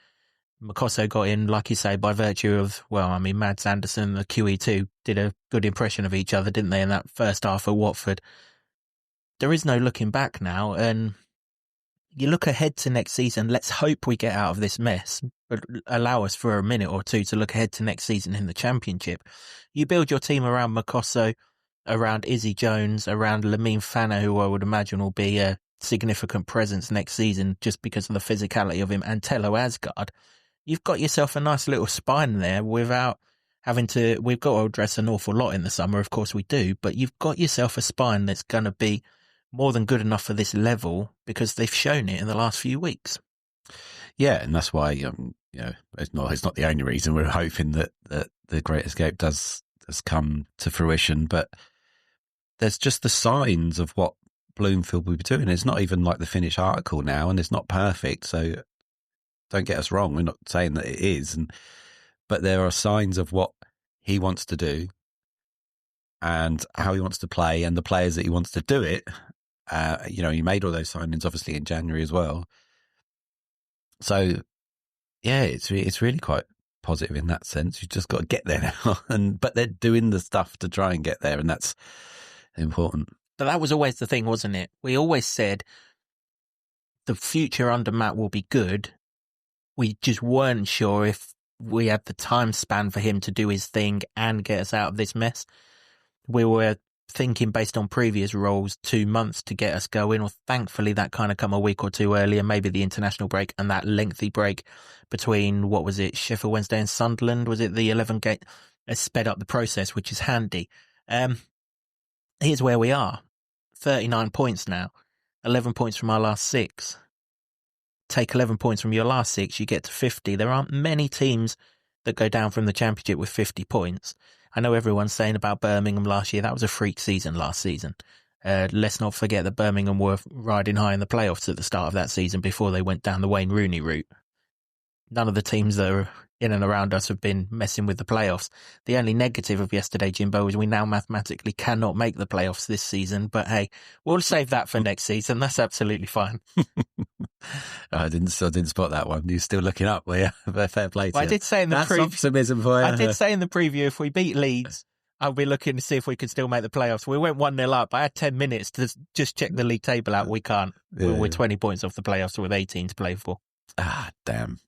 Makosso got in, like you say, by virtue of, well, I mean, Mads Anderson and the QE2 did a good impression of each other, didn't they, in that first half at Watford. There is no looking back now, and you look ahead to next season. Let's hope we get out of this mess, but allow us for a minute or two to look ahead to next season in the Championship. You build your team around Makosso, around Izzy Jones, around Lamine Fana, who I would imagine will be a significant presence next season just because of the physicality of him, and Tello Asgard. You've got yourself a nice little spine there without having to. We've got to address an awful lot in the summer, of course we do, but you've got yourself a spine that's going to be more than good enough for this level because they've shown it in the last few weeks. Yeah, and that's why it's not the only reason. We're hoping that the Great Escape does come to fruition, but there's just the signs of what Bloomfield will be doing. It's not even like the finished article now, and it's not perfect. So don't get us wrong. We're not saying that it is, but there are signs of what he wants to do and how he wants to play and the players that he wants to do it. He made all those signings obviously in January as well. So yeah, it's really quite positive in that sense. You've just got to get there now, but they're doing the stuff to try and get there, and that's important. But that was always the thing, wasn't it? We always said the future under Matt will be good. We just weren't sure if we had the time span for him to do his thing and get us out of this mess. We were thinking based on previous roles 2 months to get us going, or thankfully that kind of come a week or two earlier, maybe the international break and that lengthy break between, what was it, Sheffield Wednesday and Sunderland, was it the 11 game? It sped up the process, which is handy. Here's where we are. 39 points now. 11 points from our last 6. Take 11 points from your last 6, you get to 50. There aren't many teams that go down from the Championship with 50 points. I know everyone's saying about Birmingham last year. That was a freak season last season. Let's not forget that Birmingham were riding high in the playoffs at the start of that season before they went down the Wayne Rooney route. None of the teams that are in and around us have been messing with the playoffs. The only negative of yesterday, Jimbo, is we now mathematically cannot make the playoffs this season. But hey, we'll save that for next season. That's absolutely fine. I didn't spot that one. You're still looking up, were you? Fair play to you. I did say in the preview. Optimism for you. I did say in the preview, if we beat Leeds, I'll be looking to see if we can still make the playoffs. We went 1-0 up. I had 10 minutes to just check the league table out. We can't. Yeah. We're 20 points off the playoffs with 18 to play for. Damn.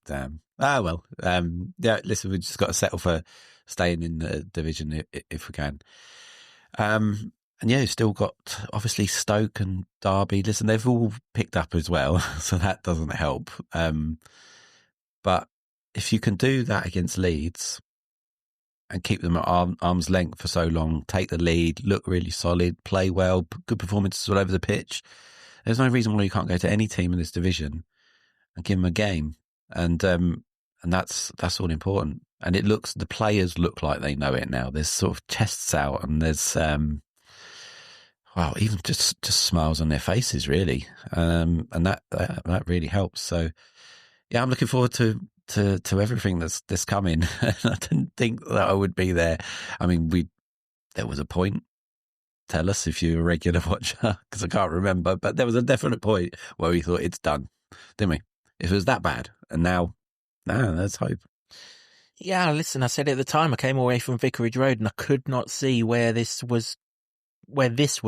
Well. Yeah, listen, we've just got to settle for staying in the division if we can. And yeah, you've still got obviously Stoke and Derby. Listen, they've all picked up as well, so that doesn't help. But if you can do that against Leeds and keep them at arm's length for so long, take the lead, look really solid, play well, good performances all over the pitch, there's no reason why you can't go to any team in this division and give them a game. And that's all important. And the players look like they know it now. There's sort of chests out, and there's even just smiles on their faces, really. And that really helps. So yeah, I'm looking forward to everything that's coming. I didn't think that I would be there. I mean, there was a point. Tell us if you're a regular watcher, because I can't remember, but there was a definite point where we thought it's done, didn't we? If it was that bad, and now, there's hope. Yeah, listen, I said at the time, I came away from Vicarage Road and I could not see where this was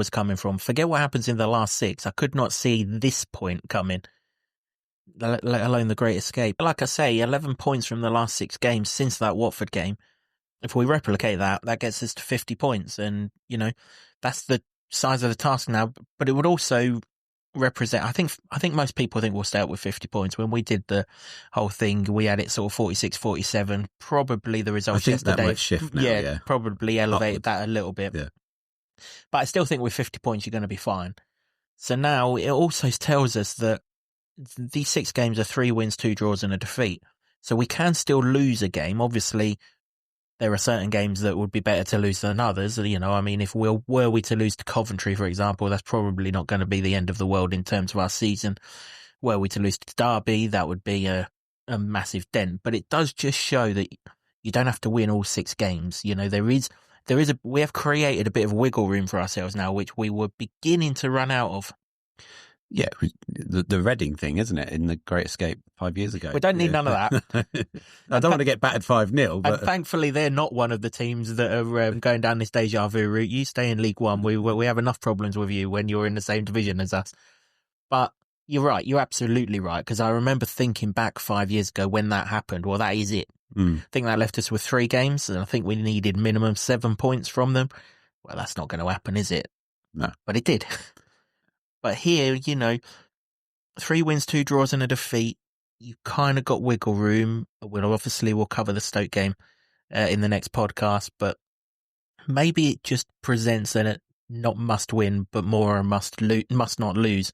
coming from. Forget what happens in the last 6. I could not see this point coming, let alone the Great Escape. Like I say, 11 points from the last 6 games since that Watford game. If we replicate that, that gets us to 50 points. And, that's the size of the task now. But it would also represent, I think most people think we'll stay up with 50 points. When we did the whole thing, we had it sort of 46, 47. Probably the results yesterday. That might shift now, yeah. Probably elevated that a little bit. Yeah. But I still think with 50 points, you're going to be fine. So now it also tells us that these 6 games are 3 wins, 2 draws and a defeat. So we can still lose a game. Obviously, there are certain games that would be better to lose than others. If were we to lose to Coventry, for example, that's probably not going to be the end of the world in terms of our season. Were we to lose to Derby, that would be a massive dent. But it does just show that you don't have to win all 6 games. We have created a bit of wiggle room for ourselves now, which we were beginning to run out of. Yeah, the Reading thing, isn't it, in the Great Escape 5 years ago? We don't need none of that. I don't want to get battered 5-0. But and thankfully, they're not one of the teams that are going down this deja vu route. You stay in League One. We have enough problems with you when you're in the same division as us. But you're right. You're absolutely right. Because I remember thinking back 5 years ago when that happened. Well, that is it. I think that left us with 3 games. And I think we needed minimum 7 points from them. Well, that's not going to happen, is it? No. But it did. But here, 3 wins, 2 draws and a defeat. You kind of got wiggle room. We'll cover the Stoke game in the next podcast, but maybe it just presents a not must win, but more a must not lose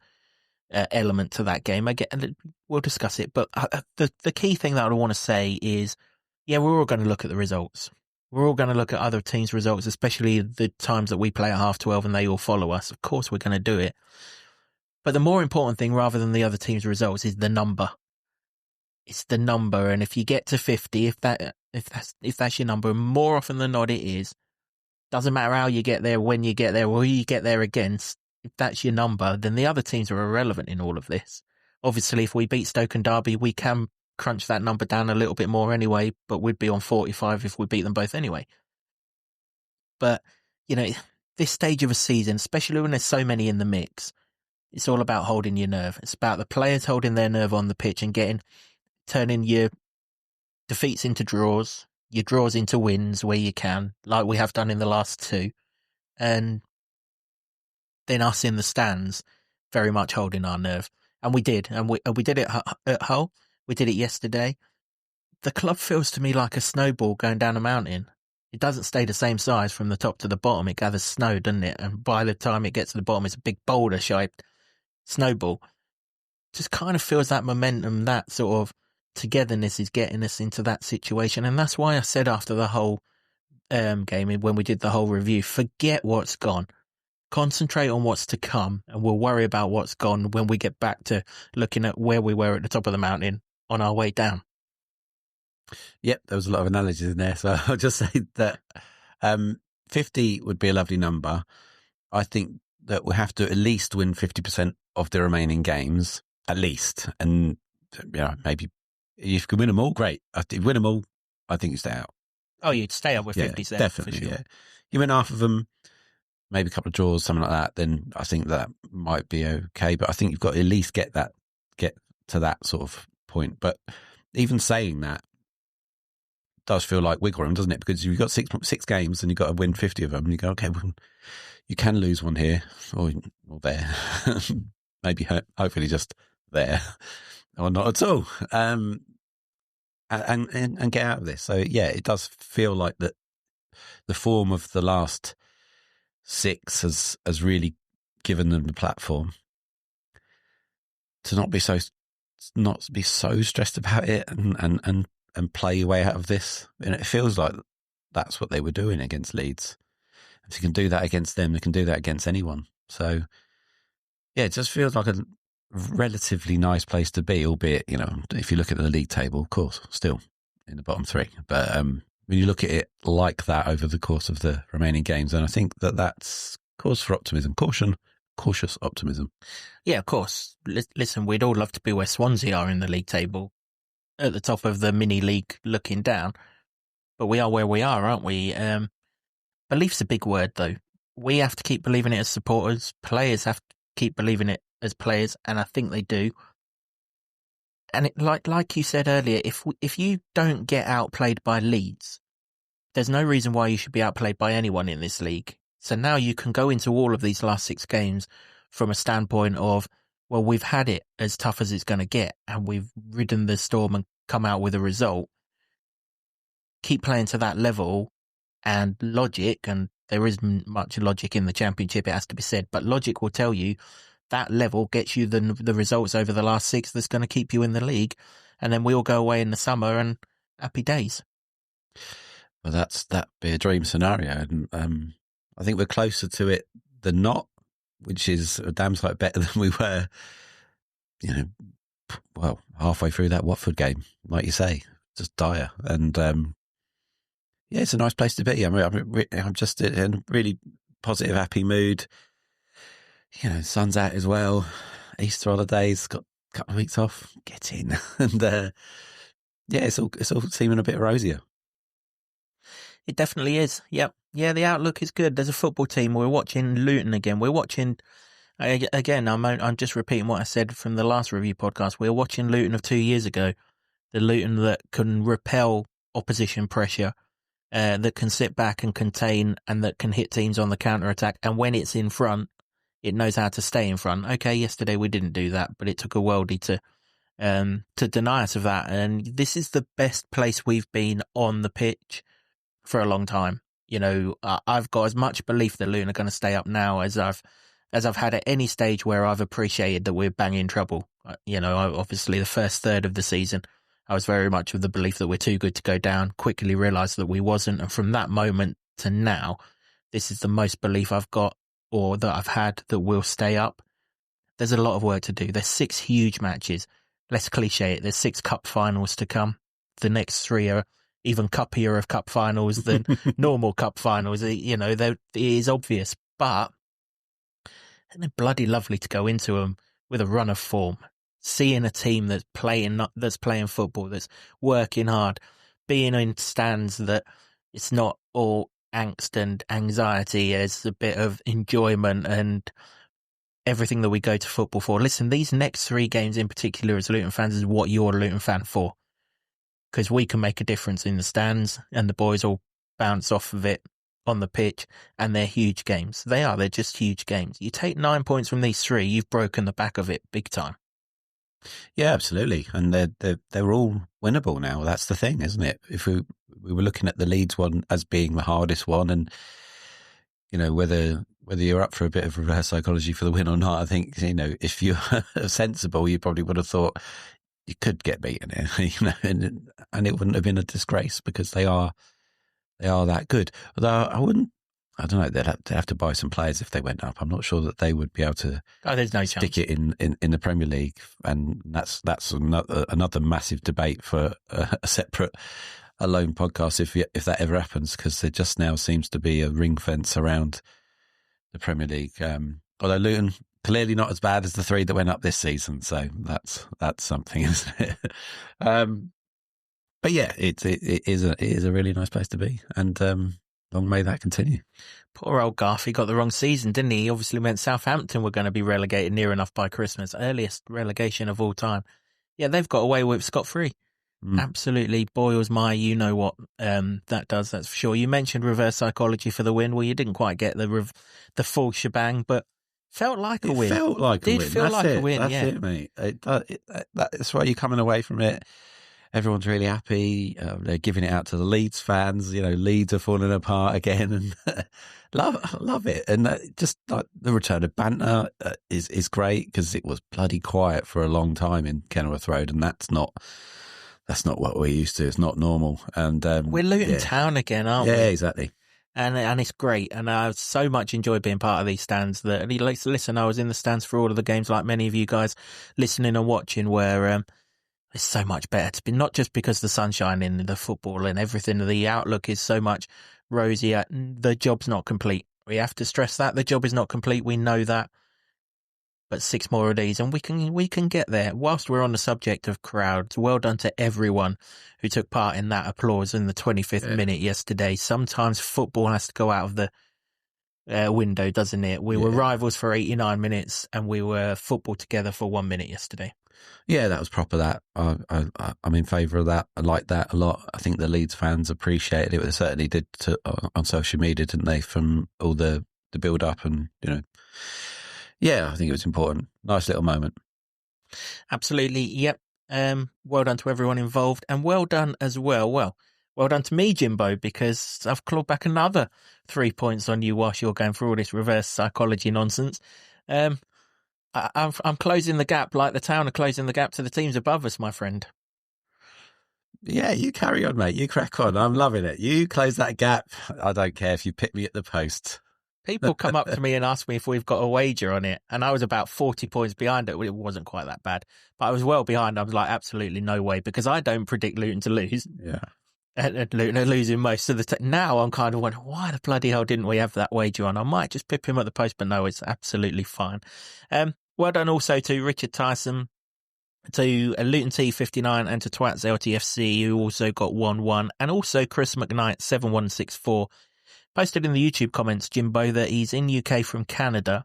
element to that game. Again, we'll discuss it, but the key thing that I want to say is, we're all going to look at the results. We're all going to look at other teams' results, especially the times that we play at 12:30 and they all follow us. Of course, we're going to do it. But the more important thing, rather than the other team's results, is the number. It's the number, and if you get to 50, if that's your number, more often than not, it is. Doesn't matter how you get there, when you get there, or who you get there against. If that's your number, then the other teams are irrelevant in all of this. Obviously, if we beat Stoke and Derby, we can crunch that number down a little bit more anyway, but we'd be on 45 if we beat them both anyway. But, this stage of a season, especially when there's so many in the mix, it's all about holding your nerve. It's about the players holding their nerve on the pitch and turning your defeats into draws, your draws into wins where you can, like we have done in the last 2. And then us in the stands very much holding our nerve. And we did. And we did it at Hull. We did it yesterday. The club feels to me like a snowball going down a mountain. It doesn't stay the same size from the top to the bottom. It gathers snow, doesn't it? And by the time it gets to the bottom, it's a big boulder-shaped snowball. Just kind of feels that momentum, that sort of togetherness is getting us into that situation. And that's why I said after the whole game, when we did the whole review, forget what's gone. Concentrate on what's to come, and we'll worry about what's gone when we get back to looking at where we were at the top of the mountain on our way down. Yep, there was a lot of analogies in there. So I'll just say that 50 would be a lovely number. I think that we have to at least win 50% of the remaining games, at least. And maybe if you can win them all, great. If you win them all, I think you stay out. Oh, you'd stay up with 50 cents. Definitely, for sure. Yeah. You win half of them, maybe a couple of draws, something like that, then I think that might be okay. But I think you've got to at least get to that sort of point. But even saying that does feel like wiggle room, doesn't it? Because you've got six games and you've got to win 50 of them. And you go, okay, well, you can lose one here or there. Maybe, hopefully just there or not at all. And get out of this. So, yeah, it does feel like that the form of the last 6 has really given them the platform to not be so stressed about it and play your way out of this. And it feels like that's what they were doing against Leeds. If you can do that against them, they can do that against anyone. So, yeah, it just feels like a relatively nice place to be, albeit, if you look at the league table, of course, still in the bottom 3. But when you look at it like that over the course of the remaining games, then I think that's cause for optimism. Cautious optimism. Yeah, of course. Listen, we'd all love to be where Swansea are in the league table, at the top of the mini league looking down. But we are where we are, aren't we? Belief's a big word, though. We have to keep believing it as supporters. Players have to keep believing it as players, and I think they do. And like you said earlier, if you don't get outplayed by Leeds, there's no reason why you should be outplayed by anyone in this league. So now you can go into all of these last 6 games from a standpoint of, well, we've had it as tough as it's going to get, and we've ridden the storm and come out with a result. Keep playing to that level, and logic, and there isn't much logic in the Championship, it has to be said, but logic will tell you that level gets you the results over the last 6 that's going to keep you in the league, and then we all go away in the summer and happy days. Well, that'd be a dream scenario, and I think we're closer to it than not, which is a damn sight better than we were, well, halfway through that Watford game, like you say, just dire. And yeah, it's a nice place to be. I'm just in a really positive, happy mood. Sun's out as well. Easter holidays, got a couple of weeks off. Get in, and yeah, it's all seeming a bit rosier. It definitely is. Yep. Yeah, the outlook is good. There's a football team. We're watching Luton again. We're watching, again, I'm just repeating what I said from the last review podcast. We're watching Luton of 2 years ago. The Luton that can repel opposition pressure, that can sit back and contain, and that can hit teams on the counter-attack. And when it's in front, it knows how to stay in front. Okay, yesterday we didn't do that, but it took a worldie to deny us of that. And this is the best place we've been on the pitch for a long time. I've got as much belief that Luton are going to stay up now as I've had at any stage where I've appreciated that we're banging trouble. Obviously the first third of the season, I was very much of the belief that we're too good to go down, quickly realised that we wasn't. And from that moment to now, this is the most belief I've got, or that I've had, that we'll stay up. There's a lot of work to do. There's 6 huge matches. Let's cliche it. There's 6 cup finals to come. The next 3 are even cuppier of cup finals than normal cup finals. It is obvious, but they're bloody lovely to go into them with a run of form. Seeing a team that's playing football, that's working hard, being in stands that it's not all angst and anxiety, as a bit of enjoyment and everything that we go to football for. Listen, these next 3 games in particular as Luton fans is what you're a Luton fan for. Because we can make a difference in the stands, and the boys all bounce off of it on the pitch, and they're huge games. They're just huge games. You take 9 points from these 3, you've broken the back of it big time. Yeah, absolutely. And they're all winnable now. That's the thing, isn't it? If we were looking at the Leeds one as being the hardest one, and whether you're up for a bit of reverse psychology for the win or not, I think, if you're sensible, you probably would have thought you could get beaten here, and it wouldn't have been a disgrace, because they are that good. Although I don't know, they'd have to buy some players if they went up. I'm not sure that they would be able to there's no stick chance. it in the Premier League, and that's another massive debate for a separate alone podcast if that ever happens, because there just now seems to be a ring fence around the Premier League. Although Luton, clearly not as bad as the 3 that went up this season, so that's something, isn't it? But yeah, it is a really nice place to be, and long may that continue. Poor old Garth, he got the wrong season, didn't he? He obviously meant Southampton were going to be relegated near enough by Christmas, earliest relegation of all time. Yeah, they've got away with scot-free. Absolutely boils my you-know-what that does, that's for sure. You mentioned reverse psychology for the win. Well, you didn't quite get the full shebang, but felt like a win. Felt like a win. Feel like a win, yeah. That's it, mate. That's why you're coming away from it. Everyone's really happy. They're giving it out to the Leeds fans. Leeds are falling apart again, and love it. And just like the return of banter is great, because it was bloody quiet for a long time in Kenilworth Road, and that's not what we're used to. It's not normal. And we're Luton Town again, aren't we? Yeah, exactly. And it's great, and I so much enjoy being part of these stands. That listen, I was in the stands for all of the games, like many of you guys listening and watching, where it's so much better to be, not just because the sunshine in the football and everything. The outlook is so much rosier. The job's not complete. We have to stress that the job is not complete. We know that, but 6 more of these, and we can get there. Whilst we're on the subject of crowds, well done to everyone who took part in that applause in the 25th minute yesterday. Sometimes football has to go out of the window, doesn't it? We were Yeah. rivals for 89 minutes and we were football together for 1 minute yesterday. Yeah, that was proper. That I'm in favour of that. I like that a lot. I think the Leeds fans appreciated it. They certainly did on social media, didn't they? From all the build up and yeah, I think it was important. Nice little moment. Absolutely, yep. Well done to everyone involved, and well done as well. Well done to me, Jimbo, because I've clawed back another 3 points on you whilst you're going through all this reverse psychology nonsense. I'm closing the gap like the Town are closing the gap to the teams above us, my friend. Yeah, you carry on, mate. You crack on. I'm loving it. You close that gap. I don't care if you pick me at the post. People come up to me and ask me if we've got a wager on it, and I was about 40 points behind it. It wasn't quite that bad, but I was well behind. I was like, absolutely no way, because I don't predict Luton to lose. Yeah. And Luton are losing most of the time. Now I'm kind of wondering, why the bloody hell didn't we have that wager on? I might just pip him at the post, but no, it's absolutely fine. Well done also to Richard Tyson, to Luton T59, and to Twats LTFC, who also got 1-1, and also Chris McKnight 7164. Posted in the YouTube comments, Jimbo, that he's in UK from Canada,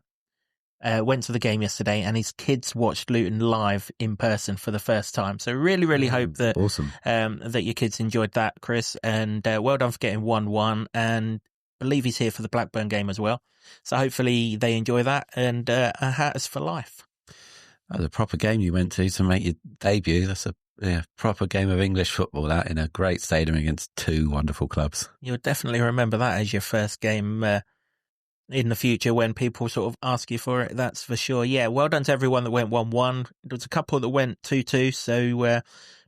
went to the game yesterday, and his kids watched Luton live in person for the first time. So really hope that Awesome. that your kids enjoyed that, Chris. And well done for getting 1-1. And I believe he's here for the Blackburn game as well. So hopefully they enjoy that. And a hat is for life. That was a proper game you went to make your debut. That's a proper game of English football, that, in a great stadium against two wonderful clubs. You'll definitely remember that as your first game in the future when people sort of ask you for it, that's for sure. Yeah, well done to everyone that went 1-1. There was a couple that went 2-2, so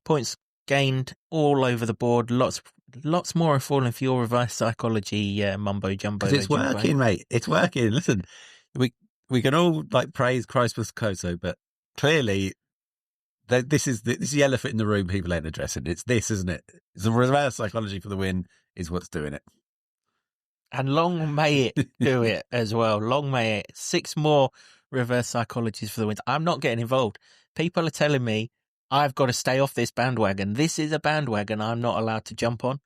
points gained all over the board. Lots more are falling for your reverse psychology, mumbo jumbo. It's working, mate. It's working. Listen, we can all praise Christ Makosso, but clearly this is the elephant in the room people ain't addressing. It's this, isn't it? It's the reverse psychology for the win is what's doing it. And long may it do it as well. Long may it. 6 more reverse psychologies for the wins. I'm not getting involved. People are telling me I've got to stay off this bandwagon. This is a bandwagon I'm not allowed to jump on.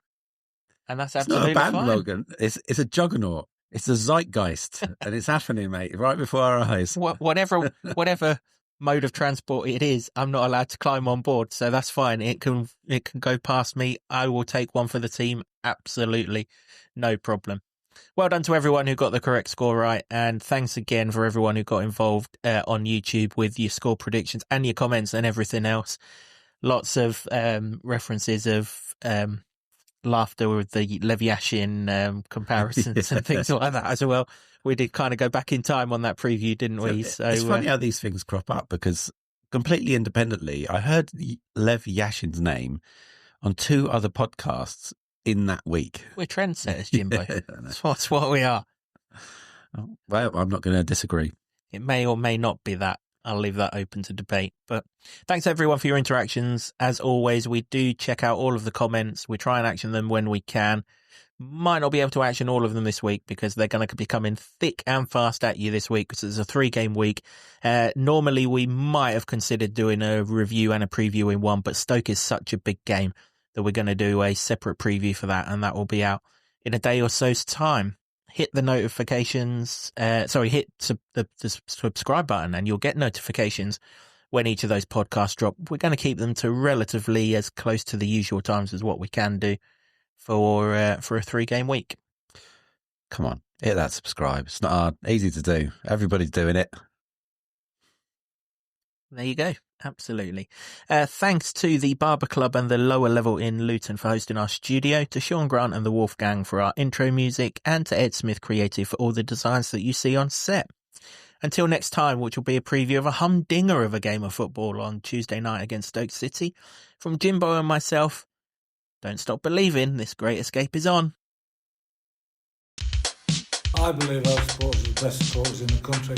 And that's absolutely It's not a bandwagon. It's a juggernaut. It's a zeitgeist. And it's happening, mate, right before our eyes. Whatever mode of transport it is, I'm not allowed to climb on board, so that's fine. It can go past me. I will take one for the team. Absolutely no problem. Well done to everyone who got the correct score right, and thanks again for everyone who got involved on YouTube with your score predictions and your comments and everything else. Lots of references of laughter with the Lev Yashin comparisons and things like that as well. We did kind of go back in time on that preview, didn't we? So it's funny how these things crop up, because completely independently, I heard Lev Yashin's name on 2 other podcasts in that week. We're trendsetters, Jimbo. That's what we are. Well, I'm not going to disagree. It may or may not be that. I'll leave that open to debate. But thanks everyone for your interactions. As always, we do check out all of the comments. We try and action them when we can. Might not be able to action all of them this week because they're going to be coming thick and fast at you this week because it's a 3-game week. Normally, we might have considered doing a review and a preview in one, but Stoke is such a big game that we're going to do a separate preview for that, and that will be out in a day or so's time. Hit the notifications, hit the subscribe button, and you'll get notifications when each of those podcasts drop. We're going to keep them to relatively as close to the usual times as what we can do for a 3-game week. Come on, hit that subscribe. It's not hard, easy to do. Everybody's doing it. There you go. Absolutely. Thanks to the Barber Club and the Lower Level in Luton for hosting our studio, to Sean Grant and the Wolfgang for our intro music, and to Ed Smith Creative for all the designs that you see on set. Until next time, which will be a preview of a humdinger of a game of football on Tuesday night against Stoke City, from Jimbo and myself, don't stop believing, this great escape is on. I believe our supporters are the best supporters in the country.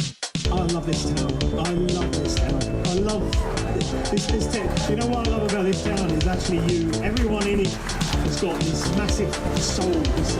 I love this town. I love this town. I love this town. You know what I love about this town is actually you. Everyone in it has got this massive soul, this